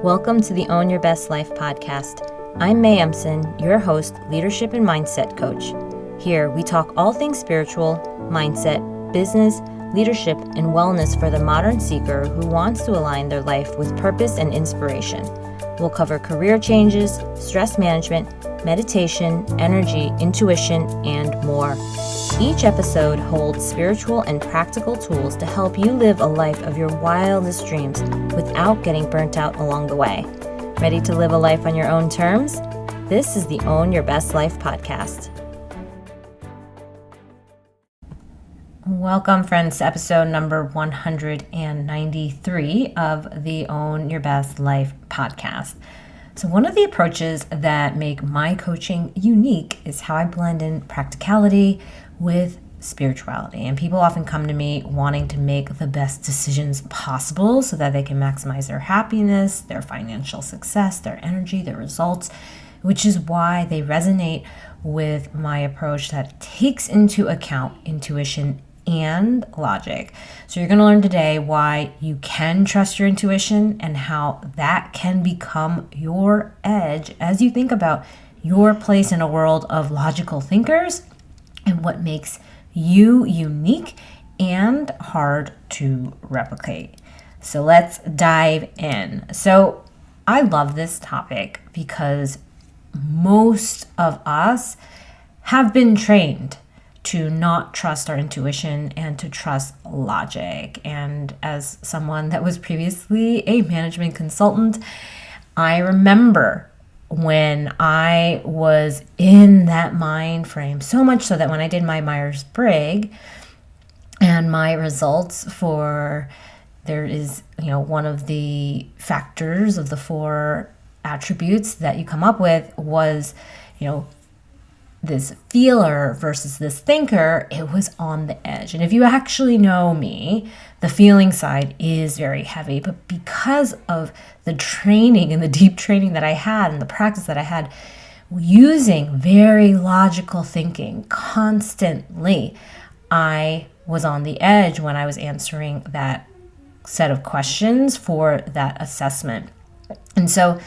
Welcome to the Own Your Best Life podcast. I'm May Emson, your host, leadership and mindset coach. Here, we talk all things spiritual, mindset, business, leadership, and wellness for the modern seeker who wants to align their life with purpose and inspiration. We'll cover career changes, stress management, meditation, energy, intuition, and more. Each episode holds spiritual and practical tools to help you live a life of your wildest dreams without getting burnt out along the way. Ready to live a life on your own terms? This is the Own Your Best Life podcast. Welcome, friends, to episode number 193 of the Own Your Best Life podcast. So one of the approaches that make my coaching unique is how I blend in practicality with spirituality. And people often come to me wanting to make the best decisions possible so that they can maximize their happiness, their financial success, their energy, their results, which is why they resonate with my approach that takes into account intuition and logic. So you're going to learn today why you can trust your intuition and how that can become your edge as you think about your place in a world of logical thinkers and what makes you unique and hard to replicate. So let's dive in. So I love this topic because most of us have been trained to not trust our intuition and to trust logic. And as someone that was previously a management consultant, I remember when I was in that mind frame, so much so that when I did my Myers-Briggs and my results for, there is, one of the factors of the 4 attributes that you come up with was, this feeler versus this thinker, it was on the edge. And if you actually know me, the feeling side is very heavy. But because of the training and the deep training that I had and the practice that I had using very logical thinking constantly, I was on the edge when I was answering that set of questions for that assessment. And so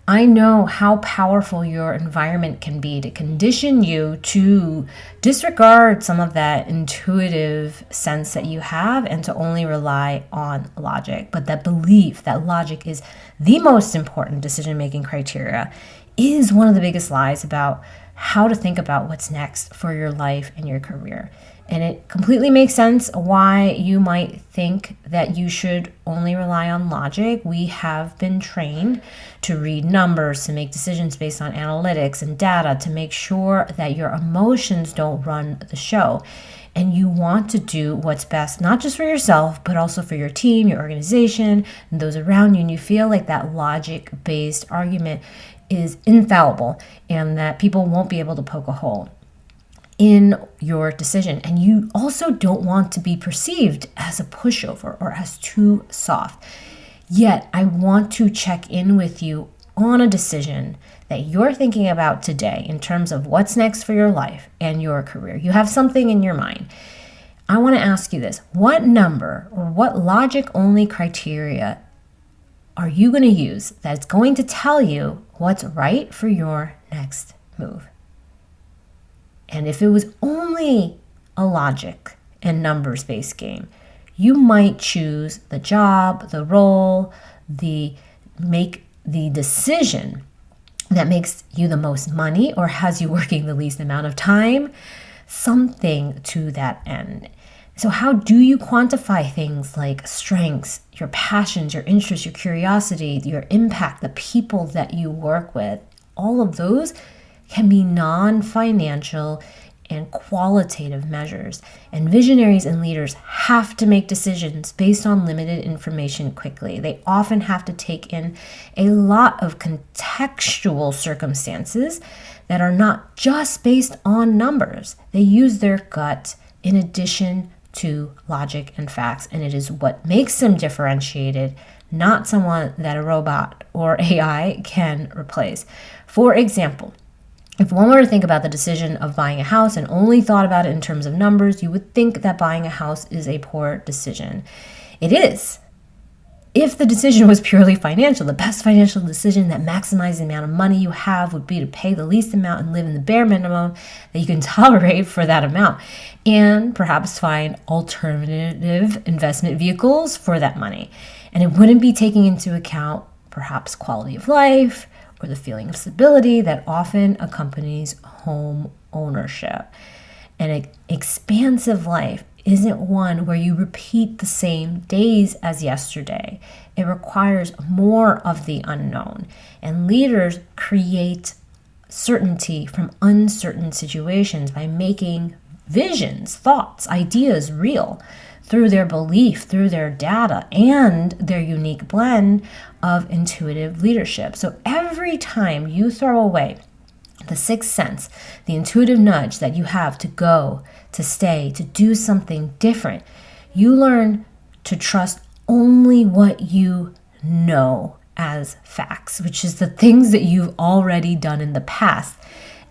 I know how powerful your environment can be to condition you to disregard some of that intuitive sense that you have and to only rely on logic. But that belief that logic is the most important decision-making criteria is one of the biggest lies about how to think about what's next for your life and your career. And it completely makes sense why you might think that you should only rely on logic. We have been trained to read numbers, to make decisions based on analytics and data, to make sure that your emotions don't run the show. And you want to do what's best, not just for yourself, but also for your team, your organization, and those around you. And you feel like that logic-based argument is infallible and that people won't be able to poke a hole in your decision. And you also don't want to be perceived as a pushover or as too soft. Yet I want to check in with you on a decision that you're thinking about today in terms of what's next for your life and your career. You have something in your mind. I want to ask you this. What number or what logic-only criteria are you going to use that's going to tell you what's right for your next move? And if it was only a logic and numbers-based game, you might choose the job, the role, make the decision that makes you the most money or has you working the least amount of time, something to that end. So how do you quantify things like strengths, your passions, your interests, your curiosity, your impact, the people that you work with? All of those can be non-financial and qualitative measures. And visionaries and leaders have to make decisions based on limited information quickly. They often have to take in a lot of contextual circumstances that are not just based on numbers. They use their gut in addition to logic and facts, and it is what makes them differentiated, not someone that a robot or AI can replace. For example, if one were to think about the decision of buying a house and only thought about it in terms of numbers, you would think that buying a house is a poor decision. It is. If the decision was purely financial, the best financial decision that maximizes the amount of money you have would be to pay the least amount and live in the bare minimum that you can tolerate for that amount, and perhaps find alternative investment vehicles for that money. And it wouldn't be taking into account perhaps quality of life or the feeling of stability that often accompanies home ownership. An expansive life isn't one where you repeat the same days as yesterday. It requires more of the unknown, and leaders create certainty from uncertain situations by making visions, thoughts, ideas real through their belief, through their data, and their unique blend of intuitive leadership. So every time you throw away the sixth sense, the intuitive nudge that you have to go, to stay, to do something different, you learn to trust only what you know as facts, which is the things that you've already done in the past.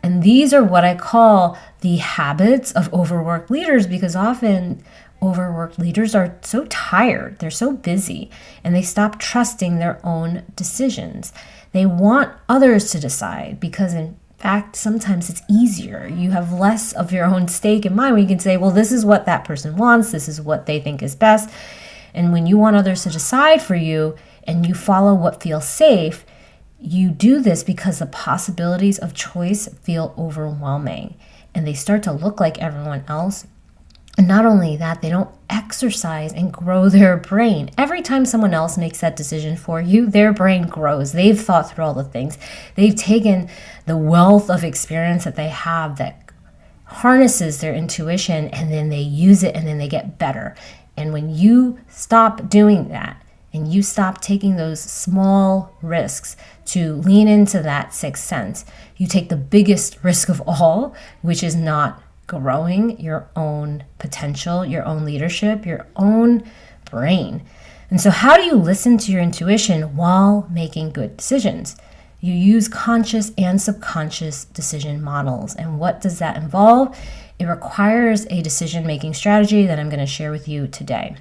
And these are what I call the habits of overworked leaders, because often overworked leaders are so tired, they're so busy, and they stop trusting their own decisions. They want others to decide because in fact, sometimes it's easier. You have less of your own stake in mind when you can say, well, this is what that person wants. This is what they think is best. And when you want others to decide for you and you follow what feels safe, you do this because the possibilities of choice feel overwhelming and they start to look like everyone else. And not only that, they don't exercise and grow their brain. Every time someone else makes that decision for you, their brain grows. They've thought through all the things. They've taken the wealth of experience that they have that harnesses their intuition, and then they use it and then they get better. And when you stop doing that and you stop taking those small risks to lean into that sixth sense, you take the biggest risk of all, which is not growing your own potential, your own leadership, your own brain. And so how do you listen to your intuition while making good decisions? You use conscious and subconscious decision models. And what does that involve? It requires a decision-making strategy that I'm going to share with you today.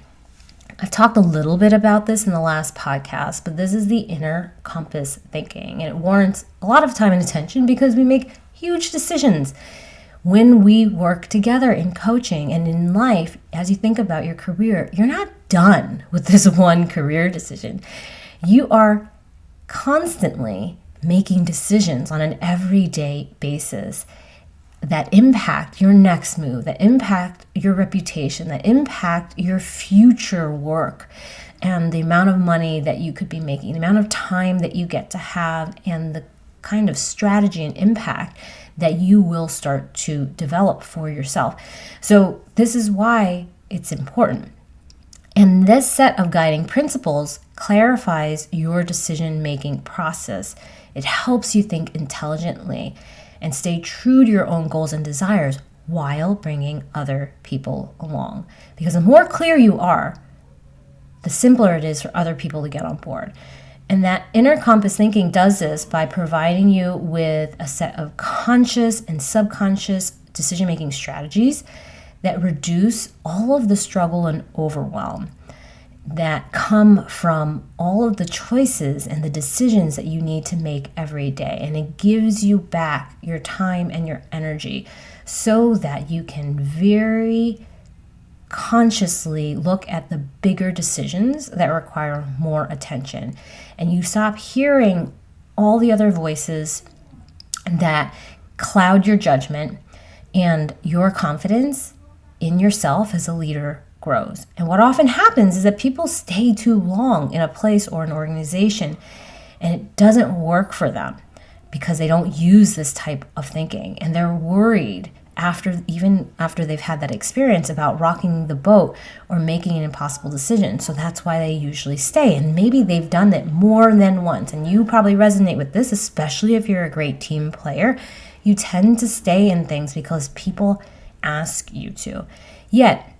I've talked a little bit about this in the last podcast, but this is the inner compass thinking. And it warrants a lot of time and attention because we make huge decisions when we work together in coaching and in life. As you think about your career, you're not done with this one career decision. You are constantly making decisions on an everyday basis that impact your next move, that impact your reputation, that impact your future work, and the amount of money that you could be making, the amount of time that you get to have, and the kind of strategy and impact that you will start to develop for yourself. So this is why it's important. And this set of guiding principles clarifies your decision-making process. It helps you think intelligently and stay true to your own goals and desires while bringing other people along. Because the more clear you are, the simpler it is for other people to get on board. And that inner compass thinking does this by providing you with a set of conscious and subconscious decision-making strategies that reduce all of the struggle and overwhelm that come from all of the choices and the decisions that you need to make every day. And it gives you back your time and your energy so that you can very consciously look at the bigger decisions that require more attention. And you stop hearing all the other voices that cloud your judgment, and your confidence in yourself as a leader grows. And what often happens is that people stay too long in a place or an organization and it doesn't work for them because they don't use this type of thinking, and they're worried even after they've had that experience about rocking the boat or making an impossible decision. So that's why they usually stay. And maybe they've done it more than once. And you probably resonate with this, especially if you're a great team player. You tend to stay in things because people ask you to. Yet,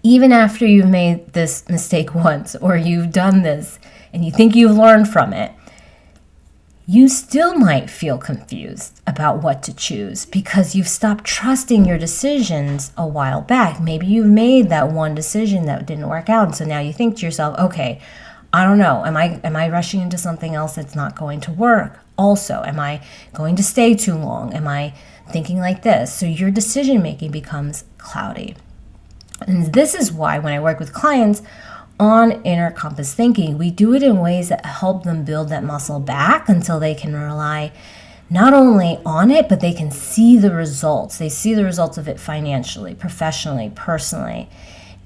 even after you've made this mistake once, or you've done this and you think you've learned from it, you still might feel confused about what to choose because you've stopped trusting your decisions a while back. Maybe you've made that one decision that didn't work out, and so now you think to yourself, okay, I don't know. Am I rushing into something else that's not going to work? Also, am I going to stay too long? Am I thinking like this? So your decision making becomes cloudy. And this is why when I work with clients on inner compass thinking, we do it in ways that help them build that muscle back until they can rely not only on it, but they can see the results. They see the results of it financially, professionally, personally,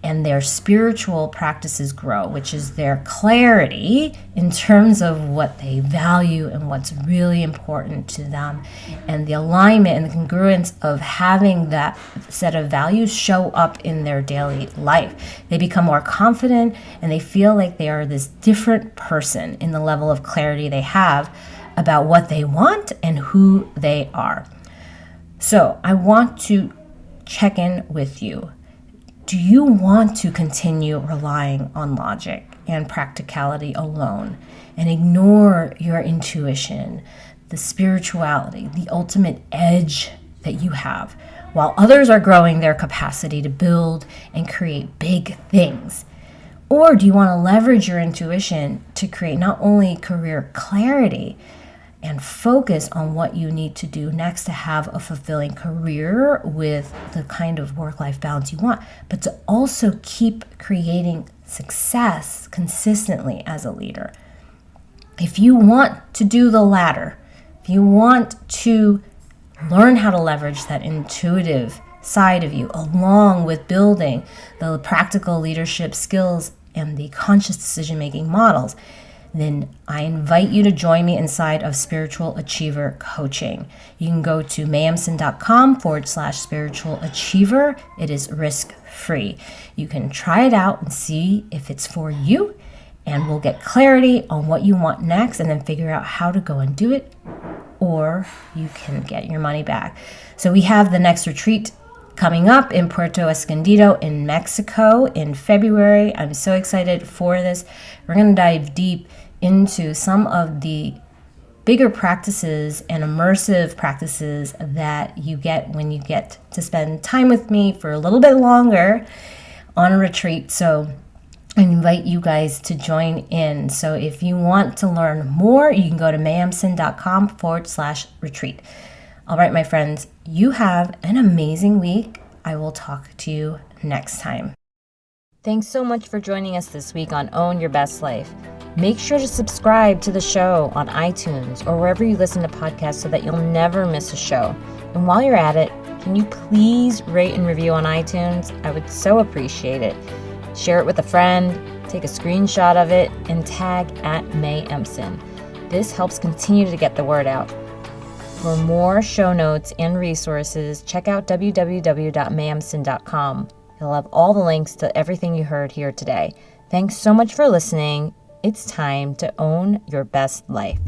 and their spiritual practices grow, which is their clarity in terms of what they value and what's really important to them, and the alignment and the congruence of having that set of values show up in their daily life. They become more confident and they feel like they are this different person in the level of clarity they have about what they want and who they are. So I want to check in with you. Do you want to continue relying on logic and practicality alone and ignore your intuition, the spirituality, the ultimate edge that you have, while others are growing their capacity to build and create big things? Or do you want to leverage your intuition to create not only career clarity and focus on what you need to do next to have a fulfilling career with the kind of work-life balance you want, but to also keep creating success consistently as a leader? If you want to do the latter, if you want to learn how to leverage that intuitive side of you along with building the practical leadership skills and the conscious decision-making models, then I invite you to join me inside of Spiritual Achiever Coaching. You can go to mayemson.com/spiritual achiever. It is risk-free. You can try it out and see if it's for you, and we'll get clarity on what you want next and then figure out how to go and do it, or you can get your money back. So we have the next retreat coming up in Puerto Escondido in Mexico in February. I'm so excited for this. We're going to dive deep into some of the bigger practices and immersive practices that you get when you get to spend time with me for a little bit longer on a retreat. So I invite you guys to join in. So if you want to learn more, you can go to mayemson.com/retreat. All right, my friends, you have an amazing week. I will talk to you next time. Thanks so much for joining us this week on Own Your Best Life. Make sure to subscribe to the show on iTunes or wherever you listen to podcasts so that you'll never miss a show. And while you're at it, can you please rate and review on iTunes? I would so appreciate it. Share it with a friend, take a screenshot of it, and tag @MayEmson. This helps continue to get the word out. For more show notes and resources, check out www.mayemson.com. It'll have all the links to everything you heard here today. Thanks so much for listening. It's time to own your best life.